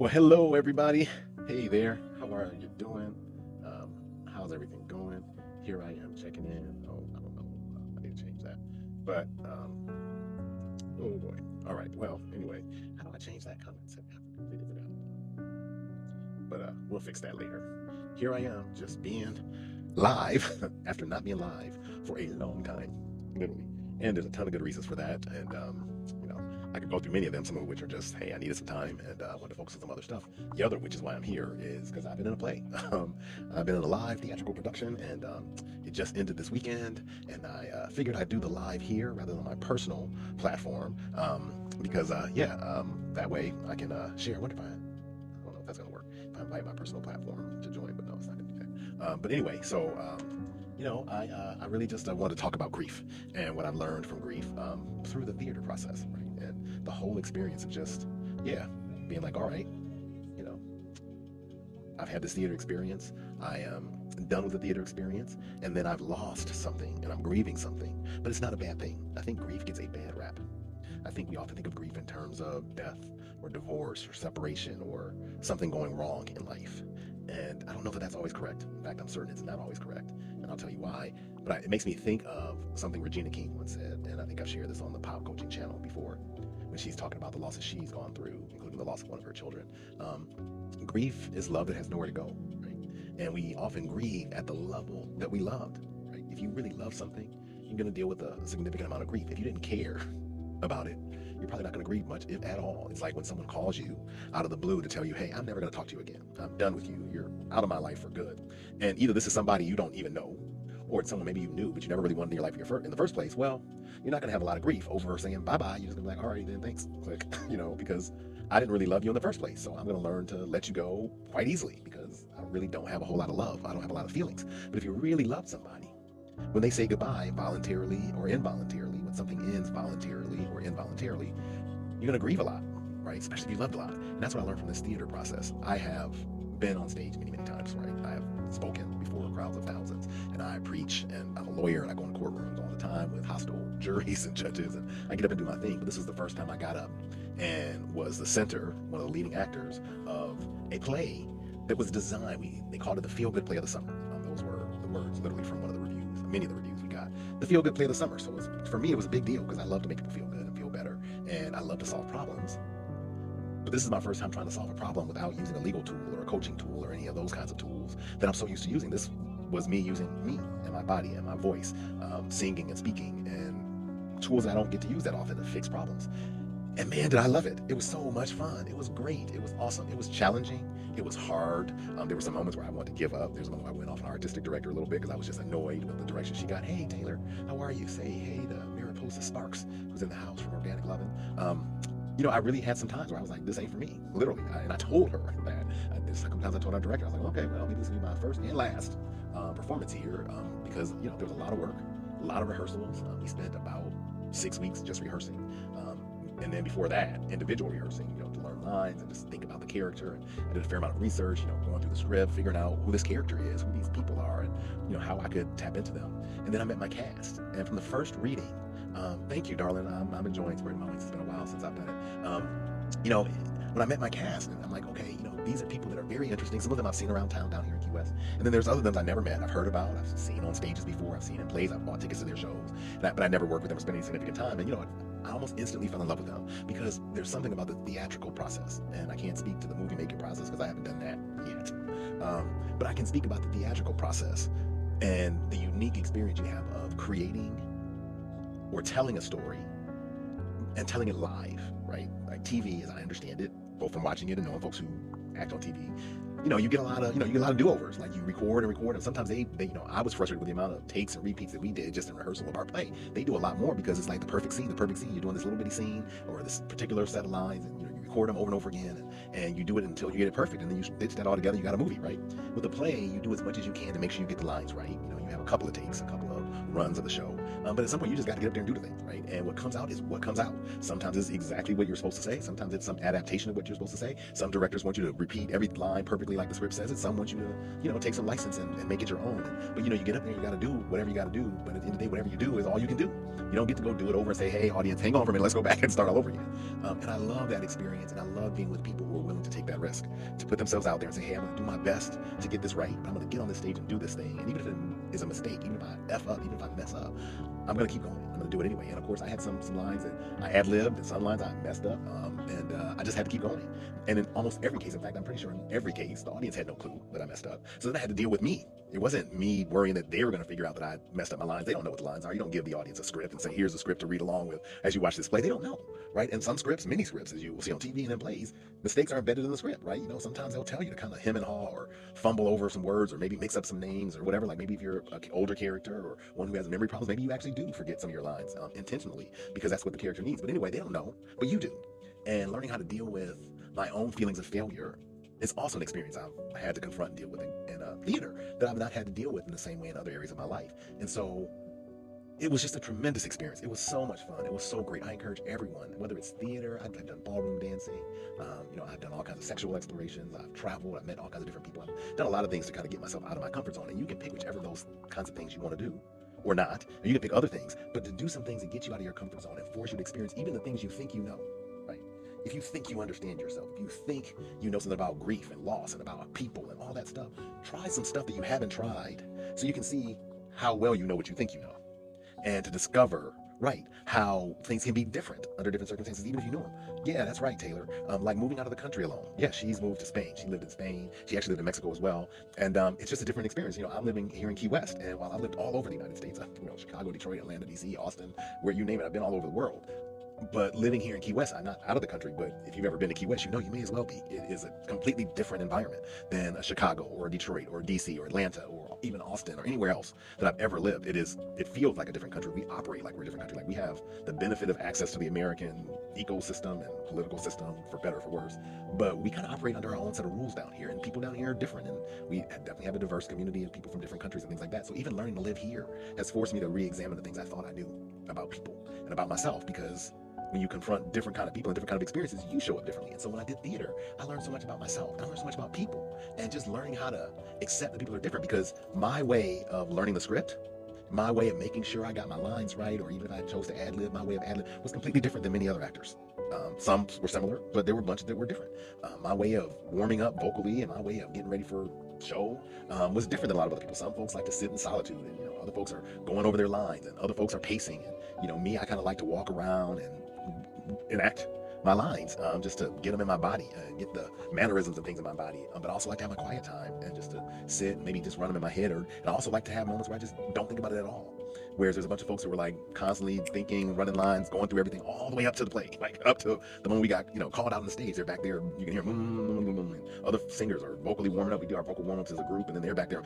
Well, hello everybody. Hey there. How are you doing? Um, how's everything going? Here I am checking in. Oh, I don't know. I need to change that. But oh boy. All right. Well, anyway, how do I change that comment? I completely forgot. But we'll fix that later. Here I am, just being live after not being live for a long time, literally. And there's a ton of good reasons for that. And you know, I could go through many of them, some of which are just, hey, I needed some time and I wanted to focus on some other stuff. The other, which is why I'm here, is because I've been in a play. I've been in a live theatrical production, and it just ended this weekend. And I figured I'd do the live here rather than my personal platform, because that way I can share. I wonder if I don't know if that's gonna work. If I invite my personal platform to join, but no, it's not gonna do that. But anyway, so I really just want to talk about grief and what I've learned from grief through the theater process, right? And the whole experience of just, yeah, being like, all right, you know, I've had this theater experience. I am done with the theater experience, and then I've lost something and I'm grieving something. But it's not a bad thing. I think grief gets a bad rap. I think we often think of grief in terms of death or divorce or separation or something going wrong in life. And I don't know that that's always correct. In fact, I'm certain it's not always correct. And I'll tell you why. But it makes me think of something Regina King once said, and I think I've shared this on the Pop Coaching channel before, when she's talking about the losses she's gone through, including the loss of one of her children. Grief is love that has nowhere to go, right? And we often grieve at the level that we loved, right? If you really love something, you're going to deal with a significant amount of grief. If you didn't care about it, you're probably not going to grieve much, if at all. It's like when someone calls you out of the blue to tell you, hey, I'm never going to talk to you again. I'm done with you. You're out of my life for good. And either this is somebody you don't even know, or it's someone maybe you knew, but you never really wanted in your life in the first place. Well, you're not going to have a lot of grief over saying bye-bye. You're just going to be like, all right, then thanks, click, because I didn't really love you in the first place. So I'm going to learn to let you go quite easily because I really don't have a whole lot of love. I don't have a lot of feelings. But if you really love somebody, when they say goodbye voluntarily or involuntarily, when something ends voluntarily or involuntarily, you're going to grieve a lot, right? Especially if you loved a lot. And that's what I learned from this theater process. I have been on stage many, many times, right? I have spoken before crowds of thousands, and I preach, and I'm a lawyer, and I go in courtrooms all the time with hostile juries and judges, and I get up and do my thing. But this was the first time I got up and was the center, one of the leading actors of a play that was designed, they called it the feel-good play of the summer. Those were the words literally from one of the reviews, many of the reviews we got. The feel-good play of the summer. So for me, it was a big deal because I love to make people feel good and feel better, and I love to solve problems. But this is my first time trying to solve a problem without using a legal tool or a coaching tool or any of those kinds of tools that I'm so used to using. This was me using me and my body and my voice, singing and speaking, and tools I don't get to use that often to fix problems. And man, did I love it. It was so much fun. It was great. It was awesome. It was challenging. It was hard. There were some moments where I wanted to give up. There's a moment where I went off an artistic director a little bit because I was just annoyed with the direction she got. Hey, Taylor, how are you? Say hey to Mariposa Sparks, who's in the house from Organic Lovin'. I really had some times where I was like, this ain't for me, literally. And I told her that. There's a couple times I told our director, I was like, okay, well, maybe this will be my first and last performance here, because, there was a lot of work, a lot of rehearsals. We spent about 6 weeks just rehearsing. And then before that, individual rehearsing, to learn lines and just think about the character. And I did a fair amount of research, going through the script, figuring out who this character is, who these people are, and, how I could tap into them. And then I met my cast. And from the first reading, thank you, darling. I'm enjoying Spreading My Wings. It's been a while since I've done it. When I met my cast, and I'm like, okay, these are people that are very interesting. Some of them I've seen around town down here in Key West. And then there's other ones I never met. I've heard about, I've seen on stages before, I've seen in plays, I've bought tickets to their shows. But I never worked with them or spent any significant time. And I almost instantly fell in love with them because there's something about the theatrical process. And I can't speak to the movie making process because I haven't done that yet. But I can speak about the theatrical process and the unique experience you have of creating or telling a story and telling it live, right? Like TV, as I understand it, both from watching it and knowing folks who act on TV, you get a lot of do-overs. Like you record, and sometimes they I was frustrated with the amount of takes and repeats that we did just in rehearsal of our play. They do a lot more because it's like the perfect scene. You're doing this little bitty scene or this particular set of lines, and you record them over and over again, and you do it until you get it perfect, and then you stitch that all together. You got a movie, right? With the play, you do as much as you can to make sure you get the lines right. You have a couple of takes, a couple of runs of the show, But at some point, you just got to get up there and do the thing, right? And what comes out is what comes out. Sometimes it's exactly what you're supposed to say. Sometimes it's some adaptation of what you're supposed to say. Some directors want you to repeat every line perfectly like the script says it. Some want you to, take some license and make it your own. But, you get up there and you got to do whatever you got to do. But at the end of the day, whatever you do is all you can do. You don't get to go do it over and say, hey, audience, hang on for a minute, let's go back and start all over again. And I love that experience, and I love being with people who are willing to take that risk, to put themselves out there and say, hey, I'm going to do my best to get this right, but I'm going to get on this stage and do this thing. And even if it is a mistake, even if I F up, even if I mess up, I'm going to keep going. I'm going to do it anyway. And of course, I had some lines that I ad-libbed, and some lines I messed up, and I just had to keep going. And in almost every case, in fact, I'm pretty sure in every case, the audience had no clue that I messed up. So then I had to deal with me. It wasn't me worrying that they were going to figure out that I messed up my lines. They don't know what the lines are. You don't give the audience a script and say, here's a script to read along with as you watch this play. They don't know, right? And some scripts, many scripts, as you will see on TV and in plays, mistakes are embedded in the script, right? Sometimes they'll tell you to kind of hem and haw or fumble over some words or maybe mix up some names or whatever. Like maybe if you're an older character or one who has memory problems, maybe you actually do forget some of your lines intentionally because that's what the character needs. But anyway, they don't know, but you do. And learning how to deal with my own feelings of failure is also an experience I've had to confront and deal with in theater that I've not had to deal with in the same way in other areas of my life. And so it was just a tremendous experience. It was so much fun. It was so great. I encourage everyone, whether it's theater, I've done ballroom dancing, I've done all kinds of sexual explorations, I've traveled, I've met all kinds of different people. I've done a lot of things to kind of get myself out of my comfort zone. And you can pick whichever of those kinds of things you want to do or not. Or you can pick other things, but to do some things that get you out of your comfort zone and force you to experience even the things you think you know, right? If you think you understand yourself, if you think you know something about grief and loss and about people and all that stuff, try some stuff that you haven't tried so you can see how well you know what you think you know. And to discover, right, how things can be different under different circumstances, even if you know them. Yeah, that's right, Taylor. Like moving out of the country alone. Yeah, she's moved to Spain. She lived in Spain. She actually lived in Mexico as well. And it's just a different experience. I'm living here in Key West. And while I lived all over the United States, Chicago, Detroit, Atlanta, D.C., Austin, where you name it, I've been all over the world. But living here in Key West, I'm not out of the country, but if you've ever been to Key West, you may as well be. It is a completely different environment than a Chicago or a Detroit or DC or Atlanta or even Austin or anywhere else that I've ever lived. It feels like a different country. We operate like we're a different country. Like we have the benefit of access to the American ecosystem and political system, for better or for worse. But we kind of operate under our own set of rules down here, and people down here are different. And we definitely have a diverse community of people from different countries and things like that. So even learning to live here has forced me to re-examine the things I thought I knew about people and about myself, because when you confront different kind of people and different kind of experiences, you show up differently. And so when I did theater, I learned so much about myself. I learned so much about people, and just learning how to accept that people are different, because my way of learning the script, my way of making sure I got my lines right, or even if I chose to ad-lib, my way of ad-lib was completely different than many other actors. Some were similar, but there were a bunch that were different. My way of warming up vocally and my way of getting ready for show was different than a lot of other people. Some folks like to sit in solitude, and other folks are going over their lines, and other folks are pacing. And me, I kind of like to walk around and enact my lines just to get them in my body and get the mannerisms and things in my body, but I also like to have my quiet time and just to sit and maybe just run them in my head, and I also like to have moments where I just don't think about it at all. Whereas there's a bunch of folks who were like constantly thinking, running lines, going through everything all the way up to the play, like up to the moment we got called out on the stage. They're back there, you can hear and other singers are vocally warming up. We do our vocal warm-ups as a group, and then they're back there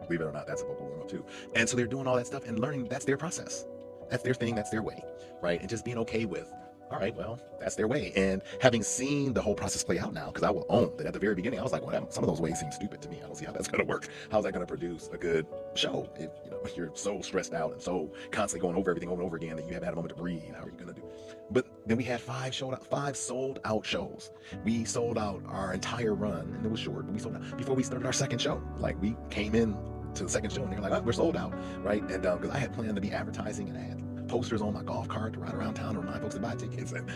believe it or not, that's a vocal warm-up too. And so they're doing all that stuff and learning that's their process. That's their thing, that's their way, right? And just being okay with, all right, well, that's their way. And having seen the whole process play out now, because I will own that at the very beginning, I was like, well, some of those ways seem stupid to me. I don't see how that's going to work. How's that going to produce a good show if you're so stressed out and so constantly going over everything over and over again that you haven't had a moment to breathe? How are you going to do? But then we had five sold out shows. We sold out our entire run, and it was short, but we sold out before we started our second show. Like, we came in to the second show and they were like, oh, we're sold out, right? And because I had planned to be advertising, and I had posters on my golf cart to ride around town to remind folks to buy tickets, and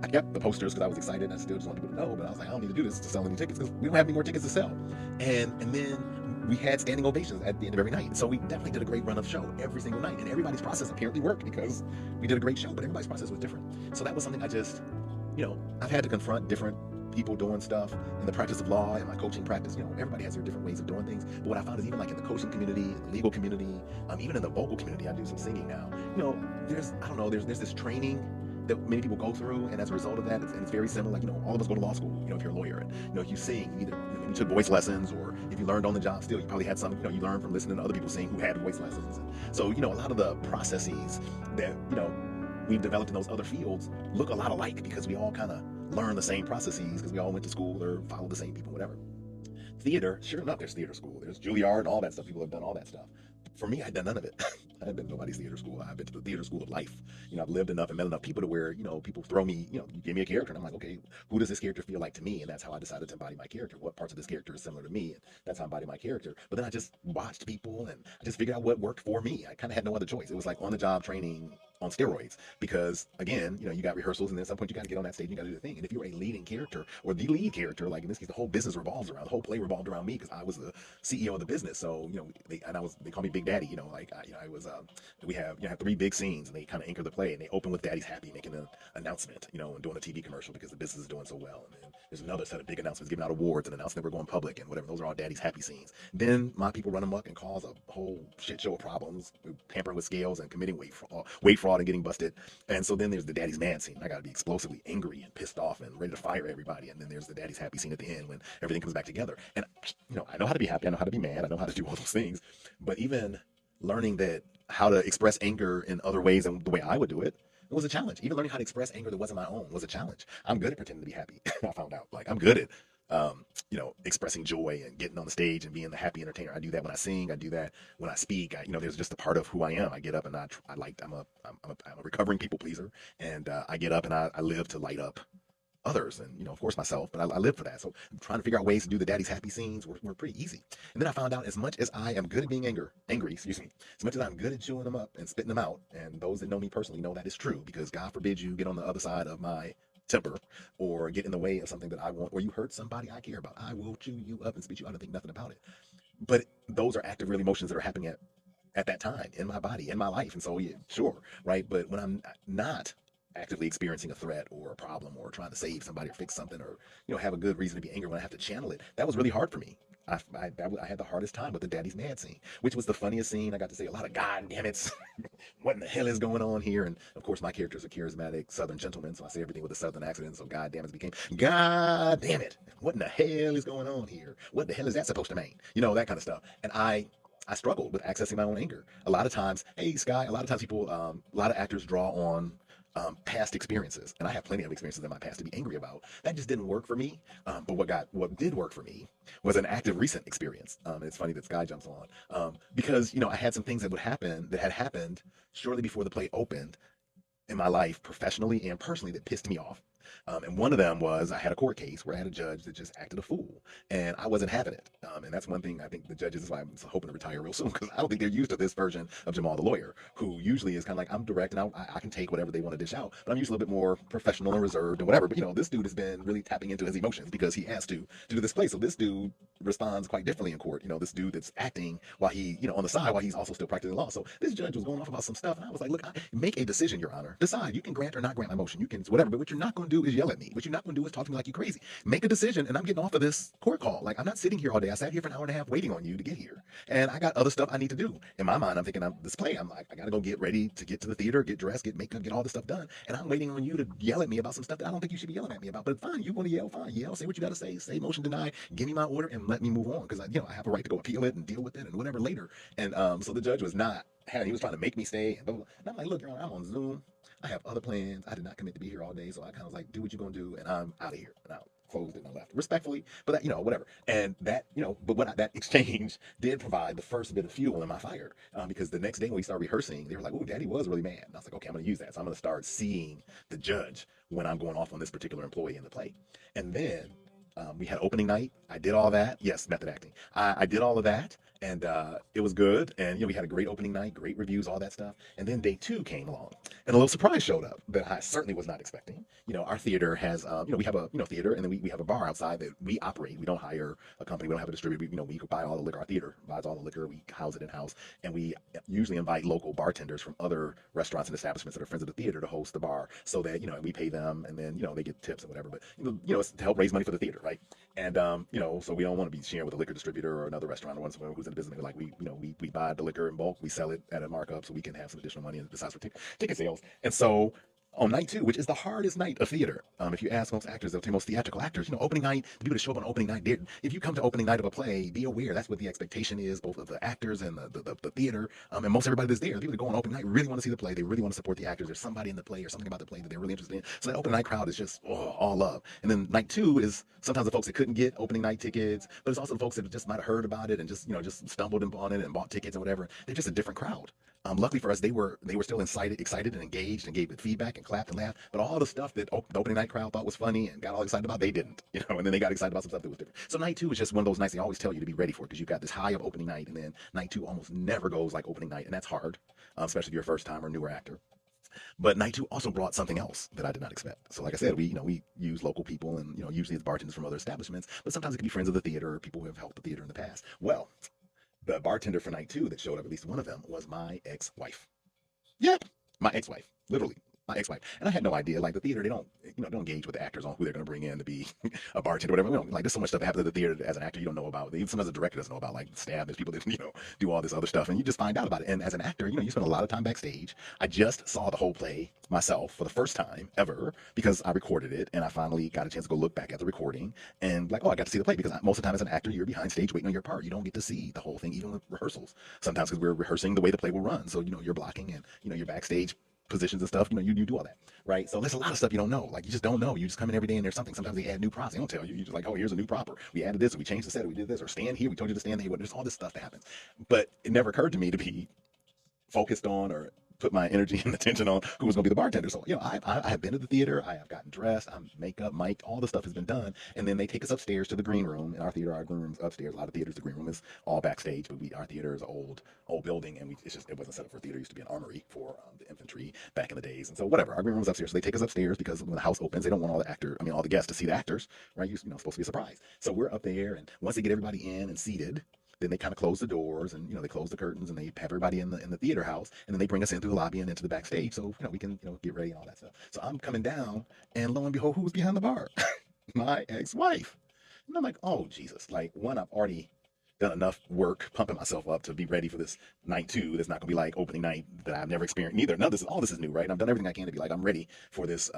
I kept the posters because I was excited and I still just want people to know, but I was like, I don't need to do this to sell any tickets because we don't have any more tickets to sell. And then we had standing ovations at the end of every night. So we definitely did a great run of show every single night, and everybody's process apparently worked because we did a great show, but everybody's process was different. So that was something I just, I've had to confront different people doing stuff in the practice of law and my coaching practice. Everybody has their different ways of doing things, but what I found is even like in the coaching community, in the legal community, even in the vocal community, I do some singing now. There's this training that many people go through, and as a result of that, it's very similar. Like, all of us go to law school, if you're a lawyer, and if you sing, either maybe you took voice lessons, or if you learned on the job still, you probably had some, you learned from listening to other people sing who had voice lessons. And so, a lot of the processes that, we've developed in those other fields look a lot alike, because we all kind of learn the same processes because we all went to school or followed the same people, whatever. Theater, sure enough, there's theater school, there's Juilliard and all that stuff. People have done all that stuff. For me, I'd done none of it. I had been to nobody's theater school. I've been to the theater school of life. I've lived enough and met enough people to where, people throw me, you give me a character and I'm like, okay, who does this character feel like to me? And that's how I decided to embody my character. What parts of this character is similar to me? And that's how I embody my character. But then I just watched people and I just figured out what worked for me. I kind of had no other choice. It was like on the job training on steroids because again, you got rehearsals and then at some point you got to get on that stage and you got to do the thing. And if you're a leading character or the lead character, like in this case, the whole business revolves around, the whole play revolved around me because I was the CEO of the business. So, they call me Big Daddy, I was, we have, have three big scenes and they kind of anchor the play and they open with Daddy's happy, making an announcement, and doing a TV commercial because the business is doing so well. And then there's another set of big announcements, giving out awards and announcing that we're going public and whatever. Those are all Daddy's happy scenes. Then my people run amok and cause a whole shit show of problems, tampering with scales and committing weight fraud and getting busted. And so then there's the Daddy's mad scene. I got to be explosively angry and pissed off and ready to fire everybody. And then there's the Daddy's happy scene at the end when everything comes back together. And I know how to be happy. I know how to be mad. I know how to do all those things. But even learning that how to express anger in other ways than the way I would do it, it was a challenge. Even learning how to express anger that wasn't my own was a challenge. I'm good at pretending to be happy. I found out, like, I'm good at, expressing joy and getting on the stage and being the happy entertainer. I do that when I sing. I do that when I speak. There's just a part of who I am. I get up and I'm a recovering people pleaser, and I get up and I live to light up others and of course myself, but I live for that. So I'm trying to figure out ways to do the Daddy's happy scenes were pretty easy. And then I found out as much as I am good at being angry, excuse me, as much as I'm good at chewing them up and spitting them out, and those that know me personally know that is true, because God forbid you get on the other side of my temper or get in the way of something that I want, or you hurt somebody I care about, I will chew you up and spit you out and think nothing about it. But those are active real emotions that are happening at that time in my body, in my life. And so, yeah, sure, right? But when I'm not actively experiencing a threat or a problem or trying to save somebody or fix something or have a good reason to be angry, when I have to channel it, that was really hard for me. I had the hardest time with the Daddy's mad scene, which was the funniest scene. I got to say a lot of God damn it, what in the hell is going on here? And of course, my character is a charismatic Southern gentleman, so I say everything with a Southern accent. So God damn it became God damn it, what in the hell is going on here? What the hell is that supposed to mean? That kind of stuff. And I struggled with accessing my own anger. A lot of times, hey, Sky, a lot of times people, a lot of actors draw on past experiences, and I have plenty of experiences in my past to be angry about. That just didn't work for me. But what did work for me was an active recent experience. It's funny that Sky jumps on because I had some things that had happened shortly before the play opened in my life, professionally and personally, that pissed me off. And one of them was I had a court case where I had a judge that just acted a fool, and I wasn't having it. And that's one thing I think the judges, is why I'm hoping to retire real soon, because I don't think they're used to this version of Jamal the lawyer, who usually is kind of like, I'm direct and I can take whatever they want to dish out, but I'm usually a little bit more professional and reserved and whatever. But this dude has been really tapping into his emotions because he has to do this play. So this dude responds quite differently in court. This dude that's acting while he, on the side while he's also still practicing law. So this judge was going off about some stuff, and I was like, look, make a decision, Your Honor. Decide. You can grant or not grant my motion. You can whatever, but what you're not going to do is yell at me. What you're not going to do is talk to me like you're crazy. Make a decision, and I'm getting off of this court call. Like, I'm not sitting here all day. I sat here for an hour and a half waiting on you to get here, and I got other stuff I need to do. In my mind, I'm thinking, this play. I'm like, I got to go get ready to get to the theater, get dressed, get makeup, get all this stuff done, and I'm waiting on you to yell at me about some stuff that I don't think you should be yelling at me about. But fine, you want to yell, fine, yell, say what you got to say motion denied, give me my order, and let me move on, because I have a right to go appeal it and deal with it and whatever later. And so the judge was not. He was trying to make me stay, and, blah, blah. And I'm like, look, Your Honor, I'm on Zoom. I have other plans. I did not commit to be here all day, so I kind of was like, do what you're gonna do, and I'm out of here. And I closed it and I left respectfully, but that, whatever. And that, but that exchange did provide the first bit of fuel in my fire, because the next day when we started rehearsing, they were like, "Oh, Daddy was really mad." And I was like, "Okay, I'm gonna use that." So I'm gonna start seeing the judge when I'm going off on this particular employee in the play, and then. We had opening night. I did all that. Yes, method acting. I did all of that, and it was good. And we had a great opening night, great reviews, all that stuff. And then day two came along, and a little surprise showed up that I certainly was not expecting. Our theater has, we have a theater, and then we have a bar outside that we operate. We don't hire a company. We don't have a distributor. We buy all the liquor. Our theater buys all the liquor. We house it in house, and we usually invite local bartenders from other restaurants and establishments that are friends of the theater to host the bar, so that we pay them, and then they get tips and whatever. But it's to help raise money for the theater, right? And so we don't want to be sharing with a liquor distributor or another restaurant or someone who's in the business. Like we buy the liquor in bulk, we sell it at a markup, so we can have some additional money besides for ticket sales. And so on night two, which is the hardest night of theater. If you ask most actors, they'll tell most theatrical actors, opening night, the people that show up on opening night, if you come to opening night of a play, be aware that's what the expectation is, both of the actors and the theater, and most everybody that's there. The people that go on opening night really want to see the play. They really want to support the actors. There's somebody in the play or something about the play that they're really interested in. So that opening night crowd is just all love. And then night two is sometimes the folks that couldn't get opening night tickets, but it's also the folks that just might have heard about it and just stumbled upon it and bought tickets and whatever. They're just a different crowd. Luckily for us, they were still excited and engaged and gave it feedback and clapped and laughed. But all the stuff that the opening night crowd thought was funny and got all excited about, they didn't. And then they got excited about some stuff that was different. So night two is just one of those nights they always tell you to be ready for, because you've got this high of opening night, and then night two almost never goes like opening night, and that's hard, especially if you're a first time or newer actor. But night two also brought something else that I did not expect. So like I said, we use local people, and usually it's bartenders from other establishments, but sometimes it can be friends of the theater or people who have helped the theater in the past. Well, the bartender for night two that showed up, at least one of them, was my ex-wife. Yep, my ex-wife, literally my ex-wife. And I had no idea. Like, the theater, they don't engage with the actors on who they're going to bring in to be a bartender, or whatever. Like, there's so much stuff that happens at the theater as an actor you don't know about. Even sometimes the director doesn't know about. Like, the staff, there's people that do all this other stuff, and you just find out about it. And as an actor, you spend a lot of time backstage. I just saw the whole play myself for the first time ever, because I recorded it, and I finally got a chance to go look back at the recording and like, oh, I got to see the play, because most of the time as an actor, you're behind stage waiting on your part. You don't get to see the whole thing, even with rehearsals. Sometimes because we're rehearsing the way the play will run, so you're blocking, and you're backstage positions and stuff, you do all that, right? So there's a lot of stuff you don't know. Like, you just don't know. You just come in every day and there's something. Sometimes they add new props. They don't tell you. You're just like, oh, here's a new prop, or we added this, or we changed the set, or we did this, or stand here, we told you to stand there. There's all this stuff that happens. But it never occurred to me to be focused on or put my energy and attention on who was going to be the bartender. So, I have been to the theater. I have gotten dressed. I'm makeup, mic, all the stuff has been done. And then they take us upstairs to the green room. In our theater, our green room's upstairs. A lot of theaters, the green room is all backstage, but our theater is an old building, and it wasn't set up for a theater. It used to be an armory for the infantry back in the days. And so whatever, our green room's upstairs. So they take us upstairs because when the house opens, they don't want all the guests to see the actors, right? You're supposed to be a surprise. So we're up there, and once they get everybody in and seated, then they kind of close the doors, and they close the curtains, and they have everybody in the theater house, and then they bring us in through the lobby and into the backstage, so we can get ready and all that stuff. So I'm coming down, and lo and behold, who's behind the bar? My ex-wife. And I'm like, oh Jesus! Like, one, I've already done enough work pumping myself up to be ready for this night two. That's not gonna be like opening night that I've never experienced. Neither. None of this. All this is new, right? And I've done everything I can to be like, I'm ready for this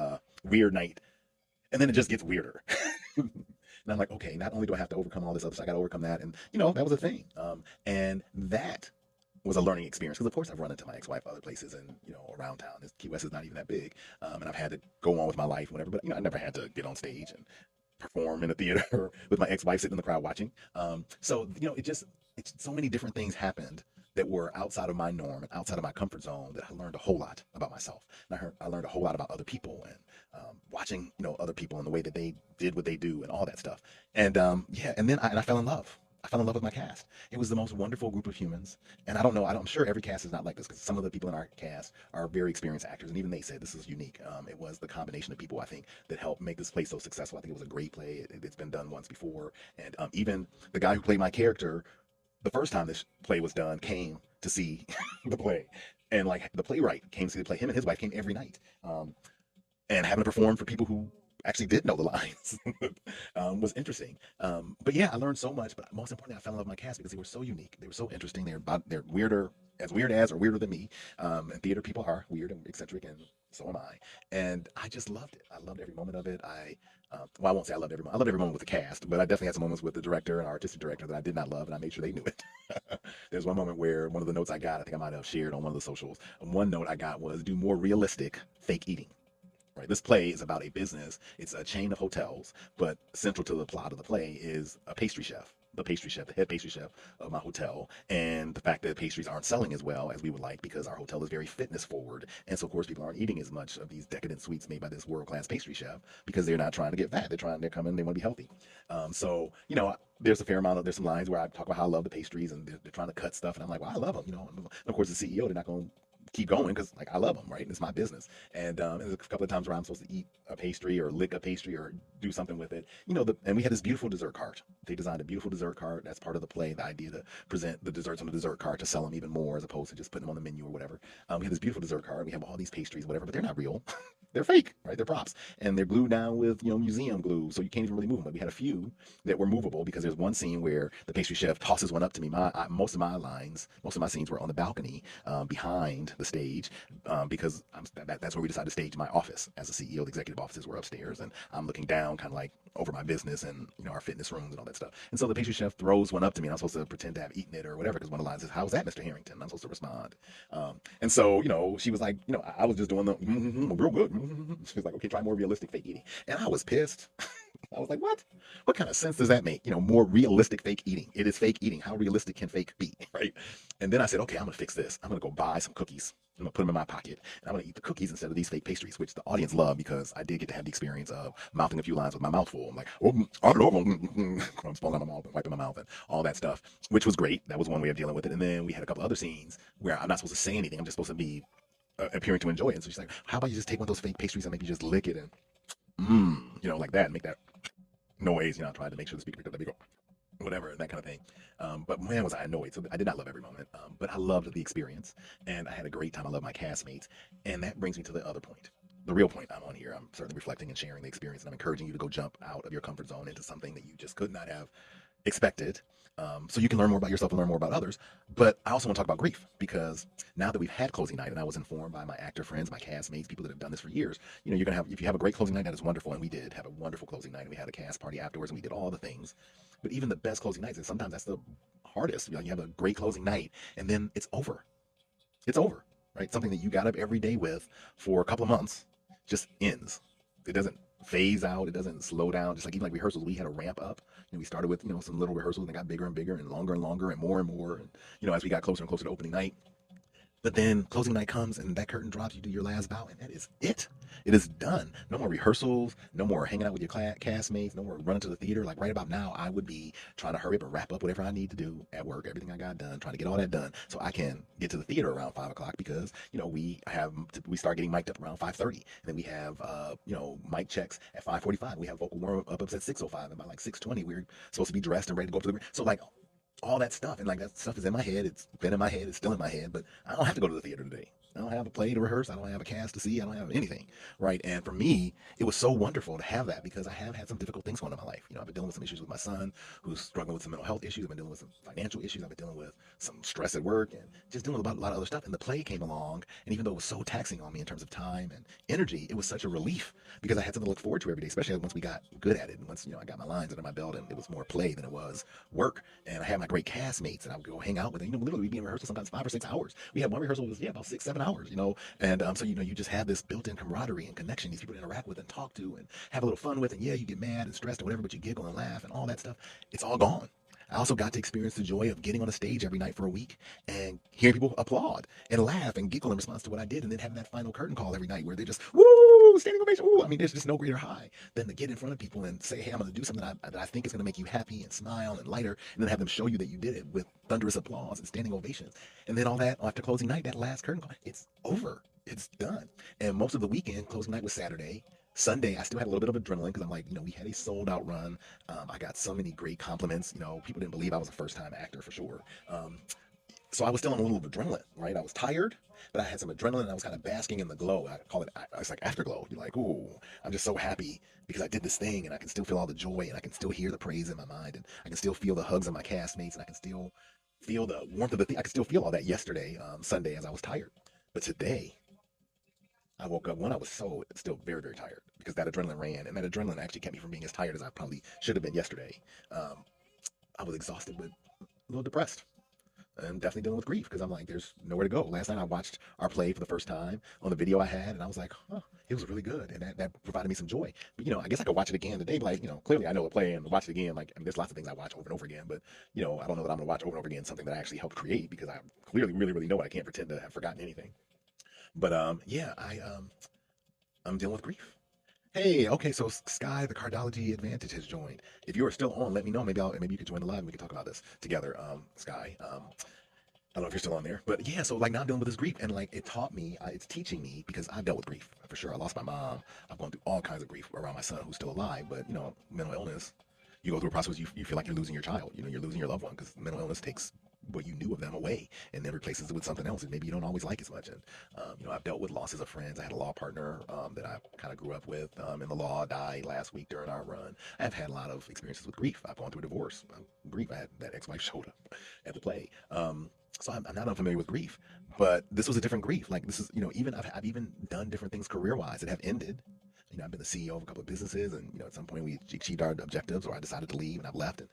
weird night, and then it just gets weirder. And I'm like, okay, not only do I have to overcome all this other stuff, I got to overcome that. And, that was a thing. And that was a learning experience. Because, of course, I've run into my ex-wife other places and, around town. Key West is not even that big. And I've had to go on with my life, whatever. But, I never had to get on stage and perform in a theater with my ex-wife sitting in the crowd watching. So, it's so many different things happened that were outside of my norm and outside of my comfort zone, that I learned a whole lot about myself. And I learned a whole lot about other people, and watching, other people and the way that they did what they do and all that stuff. And and then I fell in love. I fell in love with my cast. It was the most wonderful group of humans. And I don't know, I'm sure every cast is not like this, because some of the people in our cast are very experienced actors, and even they said this is unique. It was the combination of people, I think, that helped make this play so successful. I think it was a great play. It's been done once before. And even the guy who played my character, the first time this play was done, came to see the play. And like, the playwright came to see the play. Him and his wife came every night. And having to perform for people who actually did know the lines was interesting. But yeah, I learned so much. But most importantly, I fell in love with my cast because they were so unique. They were so interesting. They're weirder, as weird as, or weirder than me. And theater people are weird and eccentric, and so am I. And I just loved it. I loved every moment of it. Well, I won't say I loved every moment. I loved every moment with the cast, but I definitely had some moments with the director and our artistic director that I did not love, and I made sure they knew it. There's one moment where one of the notes I got, I think I might have shared on one of the socials. One note I got was, do more realistic fake eating. Right. This play is about a business. It's a chain of hotels, but central to the plot of the play is a pastry chef. The head pastry chef of my hotel, and the fact that pastries aren't selling as well as we would like, because our hotel is very fitness forward, and so of course people aren't eating as much of these decadent sweets made by this world-class pastry chef, because they're not trying to get fat. They're coming, they want to be healthy. So there's a fair amount of, there's some lines where I talk about how I love the pastries, and they're trying to cut stuff, and I'm like, well, I love them, and of course the CEO, they're not going to keep going, because like, I love them, right? It's my business. And there's a couple of times where I'm supposed to eat a pastry or lick a pastry or do something with it, and we had this beautiful dessert cart. They designed a beautiful dessert cart. That's part of the play, the idea to present the desserts on the dessert cart to sell them even more, as opposed to just putting them on the menu or whatever. We have this beautiful dessert cart. We have all these pastries, whatever, but they're not real. They're fake, right? They're props, and they're glued down with museum glue, so you can't even really move them. But we had a few that were movable, because there's one scene where the pastry chef tosses one up to me. Most of my scenes were on the balcony behind the stage because that's where we decided to stage my office as a CEO. The executive offices were upstairs, and I'm looking down, kind of like over my business and our fitness rooms and all that stuff. And so the pastry chef throws one up to me, and I'm supposed to pretend to have eaten it or whatever, because one of the lines is, "How's that, Mr. Harrington?" And I'm supposed to respond. And so she was like, I was just doing the real good. She was like, "Okay, try more realistic fake eating," and I was pissed. I was like, what? What kind of sense does that make? More realistic fake eating. It is fake eating. How realistic can fake be, right? And then I said, okay, I'm going to fix this. I'm going to go buy some cookies. I'm going to put them in my pocket, and I'm going to eat the cookies instead of these fake pastries, which the audience loved because I did get to have the experience of mouthing a few lines with my mouth full. I'm like, oh, I don't know, crumbs falling on my mouth and wiping my mouth and all that stuff, which was great. That was one way of dealing with it. And then we had a couple other scenes where I'm not supposed to say anything. I'm just supposed to be appearing to enjoy it. And so she's like, how about you just take one of those fake pastries and maybe just lick it and, like that, and make that noise, trying to make sure the speaker picked up that big whatever, that kind of thing. But man, was I annoyed. So I did not love every moment, but I loved the experience, and I had a great time. I love my castmates, and that brings me to the other point. The real point I'm on here. I'm certainly reflecting and sharing the experience, and I'm encouraging you to go jump out of your comfort zone into something that you just could not have expected, so you can learn more about yourself and learn more about others. But I also want to talk about grief, because now that we've had closing night, and I was informed by my actor friends, my castmates, people that have done this for years, you're gonna have, if you have a great closing night, that is wonderful, and we did have a wonderful closing night, and we had a cast party afterwards, and we did all the things. But even the best closing nights, and sometimes that's the hardest. You have a great closing night, and then it's over. It's over, right? Something that you got up every day with for a couple of months just ends. It doesn't phase out. It doesn't slow down. Just like even like rehearsals, we had a ramp up. We started with some little rehearsals, and they got bigger and bigger and longer and more and more. And as we got closer and closer to opening night. But then closing night comes, and that curtain drops. You do your last bow, and that is it. It is done. No more rehearsals. No more hanging out with your castmates. No more running to the theater. Like right about now, I would be trying to hurry up and wrap up whatever I need to do at work. Everything I got done, trying to get all that done so I can get to the theater around 5 o'clock, because we start getting mic'd up around 5:30, and then we have mic checks at 5:45. We have vocal warm ups at 6:05, and by like 6:20, we're supposed to be dressed and ready to go to the. So like all that stuff, and like that stuff is in my head. It's been in my head. It's still in my head. But I don't have to go to the theater today. I don't have a play to rehearse. I don't have a cast to see. I don't have anything, right? And for me, it was so wonderful to have that, because I have had some difficult things going on in my life. I've been dealing with some issues with my son, who's struggling with some mental health issues. I've been dealing with some financial issues. I've been dealing with some stress at work, and just dealing with a lot of other stuff. And the play came along, and even though it was so taxing on me in terms of time and energy, it was such a relief, because I had something to look forward to every day, especially once we got good at it, and once I got my lines under my belt, and it was more play than it was work. And I had my great castmates, and I would go hang out with them. Literally we'd be in rehearsal sometimes 5 or 6 hours. We had one rehearsal was about 6-7 hours. And so you just have this built-in camaraderie and connection, these people to interact with and talk to and have a little fun with, and yeah, you get mad and stressed or whatever, but you giggle and laugh and all that stuff. It's all gone. I also got to experience the joy of getting on a stage every night for a week and hearing people applaud and laugh and giggle in response to what I did, and then having that final curtain call every night where they just woo, standing ovation. Woo. I mean, there's just no greater high than to get in front of people and say, hey, I'm going to do something that I think is going to make you happy and smile and lighter, and then have them show you that you did it with thunderous applause and standing ovations. And then all that after closing night, that last curtain call, it's over. It's done. And most of the weekend, closing night was Saturday. Sunday, I still had a little bit of adrenaline, because I'm like, we had a sold out run. I got so many great compliments. People didn't believe I was a first time actor for sure. So I was still on a little bit of adrenaline, right? I was tired, but I had some adrenaline, and I was kind of basking in the glow. I call it, it's like afterglow. You're like, ooh, I'm just so happy because I did this thing, and I can still feel all the joy, and I can still hear the praise in my mind, and I can still feel the hugs of my castmates, and I can still feel the warmth of the thing. I could still feel all that yesterday, Sunday, as I was tired. But today, I woke up, I was still very, very tired, because that adrenaline ran, and that adrenaline actually kept me from being as tired as I probably should have been yesterday. I was exhausted, but a little depressed. I'm definitely dealing with grief, because I'm like, there's nowhere to go. Last night I watched our play for the first time on the video I had, and I was like, oh, it was really good, and that provided me some joy. But I guess I could watch it again today. But clearly I know a play, and watch it again. Like, there's lots of things I watch over and over again, but I don't know that I'm gonna watch over and over again something that I actually helped create, because I clearly really, really know it. I can't pretend to have forgotten anything. But yeah, I'm dealing with grief. Hey, okay, so Sky, the Cardology Advantage has joined. If you are still on, let me know. Maybe you could join the live, and we can talk about this together. Sky, I don't know if you're still on there, but yeah. So like now I'm dealing with this grief, and like it taught me, it's teaching me, because I've dealt with grief for sure. I lost my mom. I've gone through all kinds of grief around my son, who's still alive. But mental illness, you go through a process. You feel like you're losing your child. You're losing your loved one, because mental illness takes what you knew of them away and then replaces it with something else, and maybe you don't always like as much. And I've dealt with losses of friends. I had a law partner that I kind of grew up with, and the law died last week during our run. I've had a lot of experiences with grief. I've gone through a divorce. Grief. I had that ex-wife showed up at the play. So I'm not unfamiliar with grief, but this was a different grief. Like this is, even I've even done different things career-wise that have ended. I've been the CEO of a couple of businesses, and at some point we achieved our objectives, or I decided to leave, and I've left. And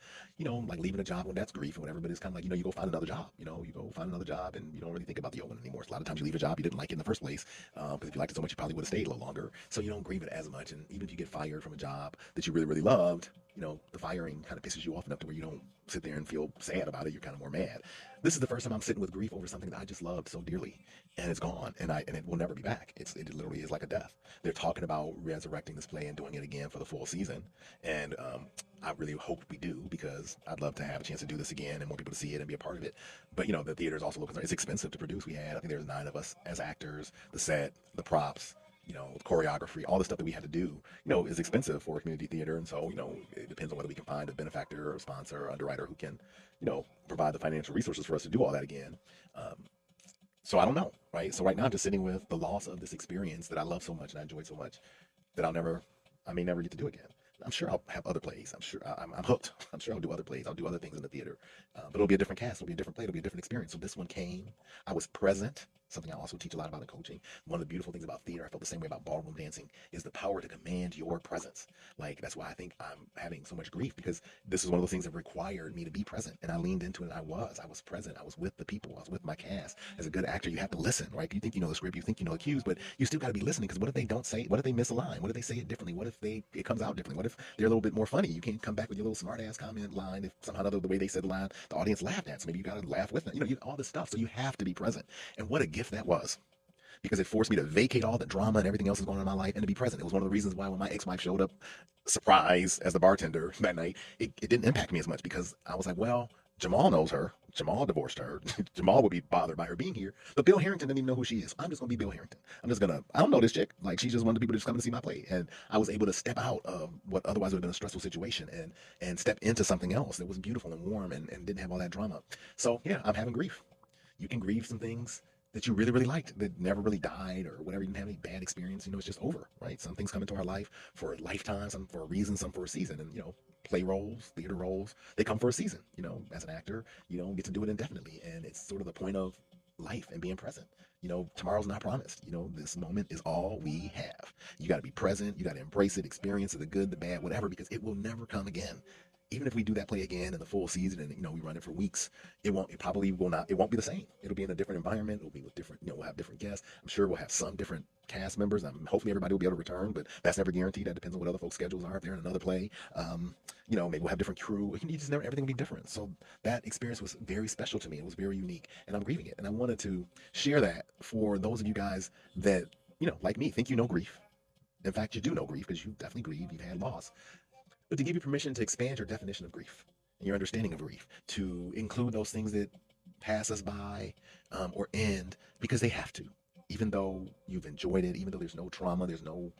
like leaving a job when that's grief or whatever. But it's kind of like you go find another job. You go find another job, and you don't really think about the old one anymore. So a lot of times you leave a job you didn't like it in the first place, because if you liked it so much, you probably would have stayed a little longer. So you don't grieve it as much. And even if you get fired from a job that you really really loved, the firing kind of pisses you off enough to where you don't sit there and feel sad about it. You're kind of more mad. This is the first time I'm sitting with grief over something that I just loved so dearly, and it's gone, and it will never be back. It literally is like a death. They're talking about resurrecting this play and doing it again for the full season, and I really hope we do, because I'd love to have a chance to do this again and more people to see it and be a part of it. But the theater is also looking. It's expensive to produce. I think there's 9 of us as actors. The set, the props, choreography, all the stuff that we had to do, is expensive for a community theater. And so, it depends on whether we can find a benefactor or a sponsor or underwriter who can, provide the financial resources for us to do all that again. So I don't know, right? So right now I'm just sitting with the loss of this experience that I love so much and I enjoyed so much that I may never get to do again. I'm sure I'll have other plays. I'm sure I'm hooked. I'm sure I'll do other plays. I'll do other things in the theater, but it'll be a different cast. It'll be a different play. It'll be a different experience. So this one came. I was present. Something I also teach a lot about in coaching. One of the beautiful things about theater, I felt the same way about ballroom dancing, is the power to command your presence. Like that's why I think I'm having so much grief, because this is one of those things that required me to be present, and I leaned into it. And I was present. I was with the people. I was with my cast. As a good actor, you have to listen, right? You think you know the script, you think you know the cues, but you still got to be listening, because what if they don't say? What if they miss a line? What if they say it differently? What if it comes out differently? What if they're a little bit more funny? You can't come back with your little smart ass comment line if somehow the way they said the line, the audience laughed at. So maybe you got to laugh with them. All this stuff. So you have to be present. And what a gift that was, because it forced me to vacate all the drama and everything else that's going on in my life and to be present. It was one of the reasons why when my ex-wife showed up, surprise, as the bartender that night, it didn't impact me as much, because I was like, well, Jamal knows her. Jamal divorced her. Jamal would be bothered by her being here. But Bill Harrington didn't even know who she is. I'm just going to be Bill Harrington. I don't know this chick. Like, she's just one of the people that's coming to see my play. And I was able to step out of what otherwise would have been a stressful situation and step into something else that was beautiful and warm and didn't have all that drama. So, yeah, I'm having grief. You can grieve some things that you really, really liked that never really died or whatever. You didn't have any bad experience. It's just over, right? Some things come into our life for a lifetime, some for a reason, some for a season. And, play roles, theater roles, they come for a season. As an actor, you don't get to do it indefinitely. And it's sort of the point of life and being present. Tomorrow's not promised. This moment is all we have. You got to be present. You got to embrace it, experience it, the good, the bad, whatever, because it will never come again. Even if we do that play again in the full season and we run it for weeks, it probably will not, it won't be the same. It'll be in a different environment. It'll be with different, we'll have different guests. I'm sure we'll have some different cast members. Hopefully everybody will be able to return, but that's never guaranteed. That depends on what other folks' schedules are if they're in another play. Maybe we'll have different crew. Everything will be different. So that experience was very special to me. It was very unique, and I'm grieving it. And I wanted to share that for those of you guys that, like me, think grief. In fact, you do know grief because you definitely grieve. You've had loss. But to give you permission to expand your definition of grief and your understanding of grief, to include those things that pass us by or end, because they have to. Even though you've enjoyed it, even though there's no trauma, there's no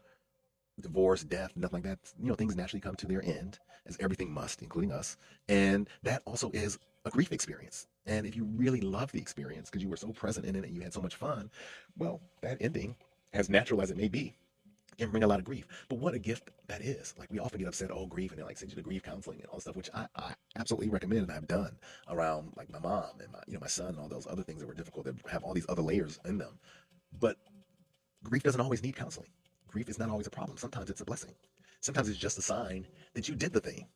divorce, death, nothing like that, things naturally come to their end, as everything must, including us. And that also is a grief experience. And if you really love the experience because you were so present in it and you had so much fun, well, that ending, as natural as it may be, can bring a lot of grief. But what a gift that is. Like, we often get upset, oh, grief, and they send you to grief counseling and all this stuff, which I absolutely recommend and I've done around like my mom and my son and all those other things that were difficult that have all these other layers in them. But grief doesn't always need counseling. Grief is not always a problem. Sometimes it's a blessing. Sometimes it's just a sign that you did the thing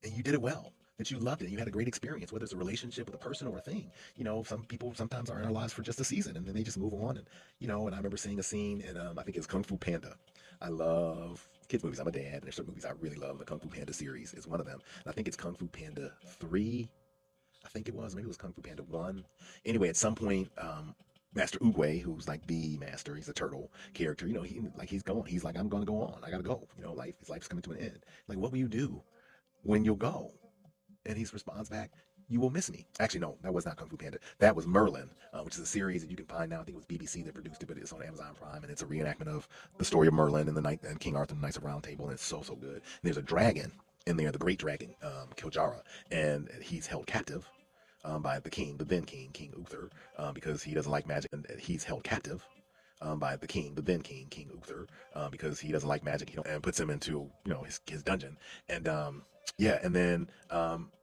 and you did it well, that you loved it and you had a great experience, whether it's a relationship with a person or a thing. Some people sometimes are in our lives for just a season and then they just move on. And and I remember seeing a scene in I think it's Kung Fu Panda. I love kids movies. I'm a dad, and there's certain movies I really love. The Kung Fu Panda series is one of them. And I think it's Kung Fu Panda 3. I think it was. Maybe it was Kung Fu Panda 1. Anyway, at some point, Master Oogway, who's like the master, he's a turtle character, he's like, I'm gonna go on. I gotta go. His life's coming to an end. Like, what will you do when you'll go? And he responds back, you will miss me. Actually, no, that was not Kung Fu Panda. That was Merlin, which is a series that you can find now. I think it was BBC that produced it, but it's on Amazon Prime, and it's a reenactment of the story of Merlin and King Arthur and the Knights of the Round Table, and it's so, so good. And there's a dragon in there, the great dragon, Kiljara, and he's held captive by the king, the then king, King Uther, because he doesn't like magic and he's held captive by the king, the then king, King Uther, because he doesn't like magic, and puts him into his dungeon, and yeah, and then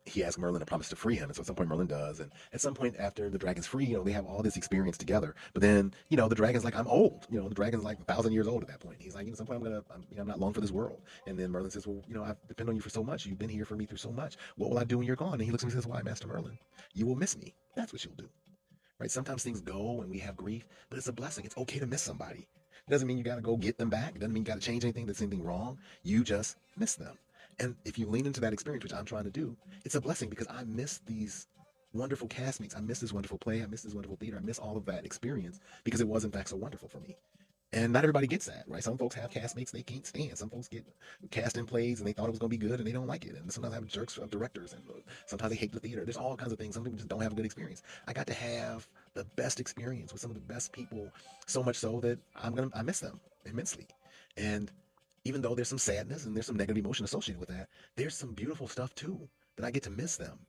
he asks Merlin to promise to free him, and so at some point Merlin does, and at some point after the dragon's free, they have all this experience together, but then the dragon's like, I'm old, the dragon's like 1,000 years old at that point. He's like, at some point I'm not long for this world, and then Merlin says, well, I've depended on you for so much, you've been here for me through so much. What will I do when you're gone? And he looks at me and says, why, Master Merlin? You will miss me. That's what you'll do. Right? Sometimes things go and we have grief, but it's a blessing. It's okay to miss somebody. It doesn't mean you got to go get them back. It doesn't mean you got to change anything that's anything wrong. You just miss them. And if you lean into that experience, which I'm trying to do, it's a blessing because I miss these wonderful castmates. I miss this wonderful play. I miss this wonderful theater. I miss all of that experience because it was, in fact, so wonderful for me. And not everybody gets that, right? Some folks have castmates they can't stand. Some folks get cast in plays and they thought it was going to be good and they don't like it. And sometimes have jerks of directors and sometimes they hate the theater. There's all kinds of things. Some people just don't have a good experience. I got to have the best experience with some of the best people, so much so that I miss them immensely. And even though there's some sadness and there's some negative emotion associated with that, there's some beautiful stuff too that I get to miss them.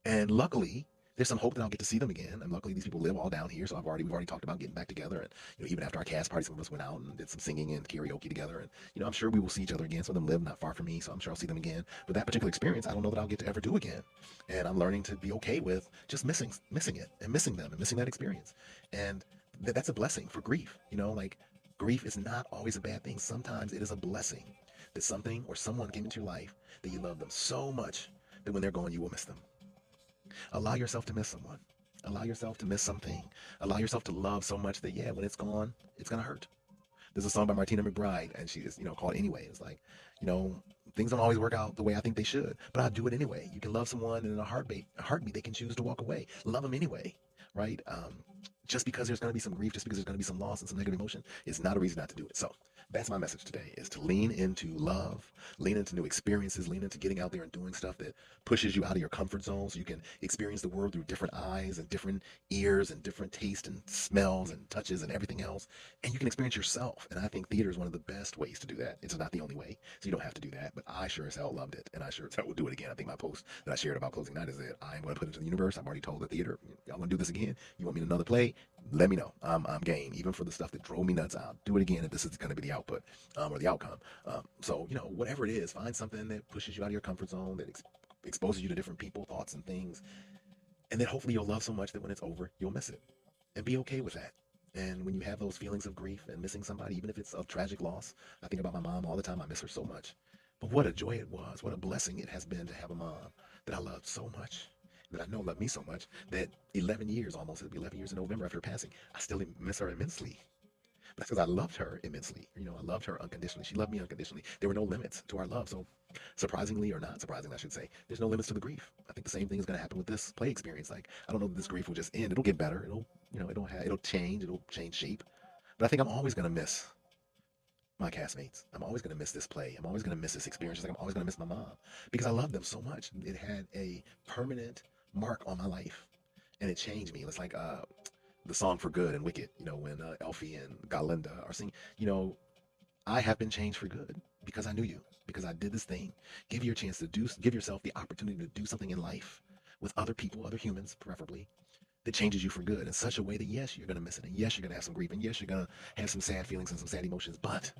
And luckily, there's some hope that I'll get to see them again. And luckily, these people live all down here, so we've already talked about getting back together. And even after our cast party, some of us went out and did some singing and karaoke together. And I'm sure we will see each other again. Some of them live not far from me, so I'm sure I'll see them again. But that particular experience, I don't know that I'll get to ever do again. And I'm learning to be okay with just missing it and missing them and missing that experience. And that's a blessing for grief. Like grief is not always a bad thing. Sometimes it is a blessing that something or someone came into your life that you love them so much that when they're gone, you will miss them. Allow yourself to miss someone. Allow yourself to miss something. Allow yourself to love so much that, yeah, when it's gone, it's going to hurt. There's a song by Martina McBride, and she is, called Anyway. It's like, things don't always work out the way I think they should, but I'll do it anyway. You can love someone, and in a heartbeat, they can choose to walk away. Love them anyway, right? Just because there's going to be some grief, just because there's going to be some loss and some negative emotion, is not a reason not to do it. So that's my message today: is to lean into love, lean into new experiences, lean into getting out there and doing stuff that pushes you out of your comfort zone, so you can experience the world through different eyes and different ears and different tastes and smells and touches and everything else, and you can experience yourself. And I think theater is one of the best ways to do that. It's not the only way, so you don't have to do that, but I sure as hell loved it, and I sure as hell will do it again. I think my post that I shared about closing night is that I'm going to put it into the universe. I've already told the theater, y'all want to do this again? You want me in another play? Let me know. I'm game, even for the stuff that drove me nuts. I'll do it again if this is going to be the output or the outcome. So whatever it is, find something that pushes you out of your comfort zone, that exposes you to different people, thoughts, and things, and then hopefully you'll love so much that when it's over, you'll miss it, and be okay with that. And when you have those feelings of grief and missing somebody, even if it's a tragic loss, I think about my mom all the time. I miss her so much. But what a joy it was. What a blessing it has been to have a mom that I loved so much, that I know loved me so much, that 11 years almost, it'll be 11 years in November after her passing, I still miss her immensely. But that's because I loved her immensely. I loved her unconditionally. She loved me unconditionally. There were no limits to our love. So, surprisingly or not surprisingly, I should say, there's no limits to the grief. I think the same thing is going to happen with this play experience. Like, I don't know that this grief will just end. It'll get better. It'll change. It'll change shape. But I think I'm always going to miss my castmates. I'm always going to miss this play. I'm always going to miss this experience. Just like I'm always going to miss my mom because I love them so much. It had a permanent mark on my life, and it changed me. It's like the song for good and Wicked. When Elfie and Galinda are singing. I have been changed for good because I knew you, because I did this thing. Give yourself the opportunity to do something in life with other people, other humans, preferably, that changes you for good in such a way that yes, you're gonna miss it, and yes, you're gonna have some grief, and yes, you're gonna have some sad feelings and some sad emotions, but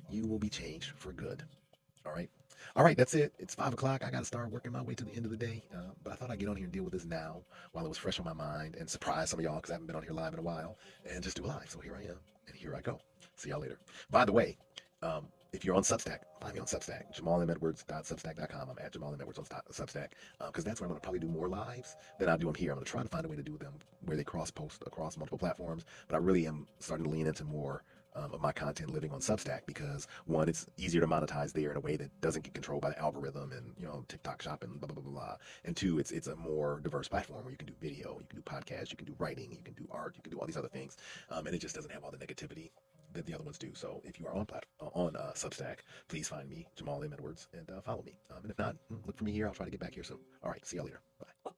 you will be changed for good. All right. All right, that's it. It's 5 o'clock. I got to start working my way to the end of the day. But I thought I'd get on here and deal with this now while it was fresh on my mind and surprise some of y'all because I haven't been on here live in a while and just do a live. So here I am and here I go. See y'all later. By the way, if you're on Substack, find me on Substack, jamalimedwards.substack.com. I'm at jamalimedwards on Substack because that's where I'm going to probably do more lives than I do them here. I'm going to try to find a way to do them where they cross post across multiple platforms. But I really am starting to lean into more of my content living on Substack because one, it's easier to monetize there in a way that doesn't get controlled by the algorithm and TikTok shop and blah blah blah blah. And two, it's a more diverse platform where you can do video, you can do podcasts, you can do writing, you can do art, you can do all these other things, and it just doesn't have all the negativity that the other ones do. So if you are on Substack, please find me Jamal M. Edwards and follow me. And if not, look for me here. I'll try to get back here soon. All right, see y'all later. Bye.